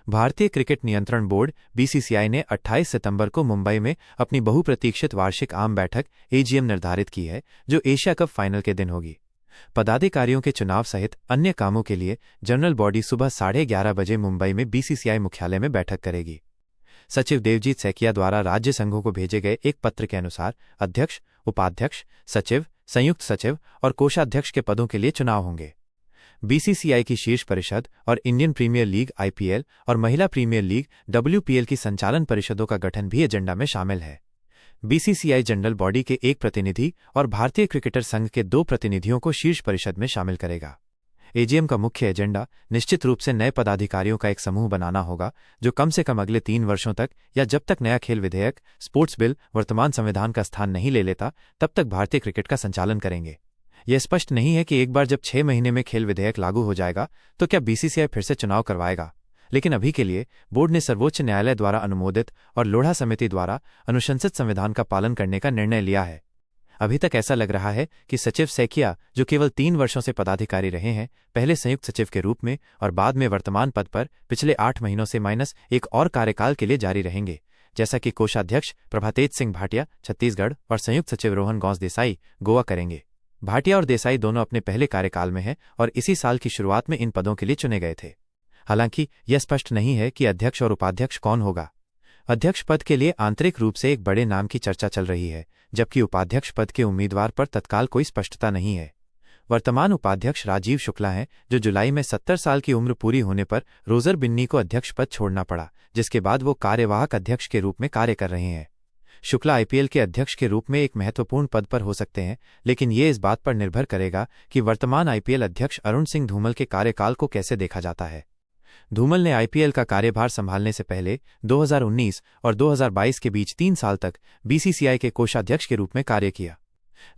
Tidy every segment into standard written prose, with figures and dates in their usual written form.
भारतीय क्रिकेट नियंत्रण board BCCI ने 28 सितंबर को मुंबई में अपनी बहुप्रतीक्षित वार्षिक आम बैठक एजीएम निर्धारित की है, जो एशिया कप फाइनल के दिन होगी। पदाधिकारियों के चुनाव सहित अन्य कामों के लिए जनरल बॉडी सुबह 11:30 बजे मुंबई में बीसीसीआई मुख्यालय में बैठक करेगी। सचिव देवजीत सैकिया द्वारा राज्य संघों को भेजे गए एक पत्र के अनुसार अध्यक्ष, उपाध्यक्ष, सचिव, संयुक्त सचिव और कोषाध्यक्ष के पदों के लिए चुनाव होंगे। बीसीसीआई की शीर्ष परिषद और इंडियन प्रीमियर लीग आईपीएल और महिला प्रीमियर लीग डब्ल्यूपीएल की संचालन परिषदों का गठन भी एजेंडा में शामिल है। बीसीसीआई जनरल बॉडी के एक प्रतिनिधि और भारतीय क्रिकेटर संघ के 2 प्रतिनिधियों को शीर्ष परिषद में शामिल करेगा। एजीएम का मुख्य एजेंडा निश्चित रूप से नए पदाधिकारियों का एक समूह बनाना होगा, जो कम से कम अगले 3 वर्षों तक या जब तक नया खेल विधेयक, स्पोर्ट्स बिल वर्तमान संविधान का स्थान नहीं ले लेता, तब तक भारतीय क्रिकेट का संचालन करेंगे। यह स्पष्ट नहीं है कि एक बार जब 6 महीने में खेल विधेयक लागू हो जाएगा तो क्या बीसीसीआई फिर से चुनाव करवाएगा, लेकिन अभी के लिए बोर्ड ने सर्वोच्च न्यायालय द्वारा अनुमोदित और लोढ़ा समिति द्वारा अनुशंसित संविधान का पालन करने का निर्णय लिया है। अभी तक ऐसा लग रहा है कि सचिव सैकिया, जो केवल 3 वर्षों से पदाधिकारी रहे हैं, पहले संयुक्त सचिव के रूप में और बाद में वर्तमान पद पर पिछले 8 महीनों से -1 और कार्यकाल के लिए जारी रहेंगे, जैसा कि कोषाध्यक्ष प्रभातेज सिंह भाटिया छत्तीसगढ़ और संयुक्त सचिव रोहन गौस देसाई गोवा करेंगे। भाटिया और देसाई दोनों अपने पहले कार्यकाल में हैं और इसी साल की शुरुआत में इन पदों के लिए चुने गए थे। हालांकि यह स्पष्ट नहीं है कि अध्यक्ष और उपाध्यक्ष कौन होगा। अध्यक्ष पद के लिए आंतरिक रूप से एक बड़े नाम की चर्चा चल रही है, जबकि उपाध्यक्ष पद के उम्मीदवार पर तत्काल कोई स्पष्टता नहीं है। वर्तमान उपाध्यक्ष राजीव शुक्ला हैं, जो जुलाई में 70 साल की उम्र पूरी होने पर रोजर बिन्नी को अध्यक्ष पद छोड़ना पड़ा, जिसके बाद वो कार्यवाहक अध्यक्ष के रूप में कार्य कर रहे हैं। शुक्ला आईपीएल के अध्यक्ष के रूप में एक महत्वपूर्ण पद पर हो सकते हैं, लेकिन ये इस बात पर निर्भर करेगा कि वर्तमान आईपीएल अध्यक्ष अरुण सिंह धूमल के कार्यकाल को कैसे देखा जाता है। धूमल ने आईपीएल का कार्यभार संभालने से पहले 2019 और 2022 के बीच 3 साल तक बीसीसीआई के कोषाध्यक्ष के रूप में कार्य किया।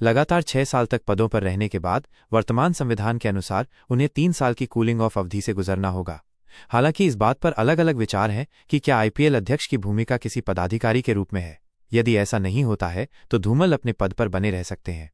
लगातार 6 साल तक पदों पर रहने के बाद वर्तमान संविधान के अनुसार उन्हें 3 साल की कूलिंग ऑफ अवधि से गुजरना होगा। हालांकि इस बात पर अलग अलग विचार हैं कि क्या आईपीएल अध्यक्ष की भूमिका किसी पदाधिकारी के रूप में है। यदि ऐसा नहीं होता है तो धूमल अपने पद पर बने रह सकते हैं।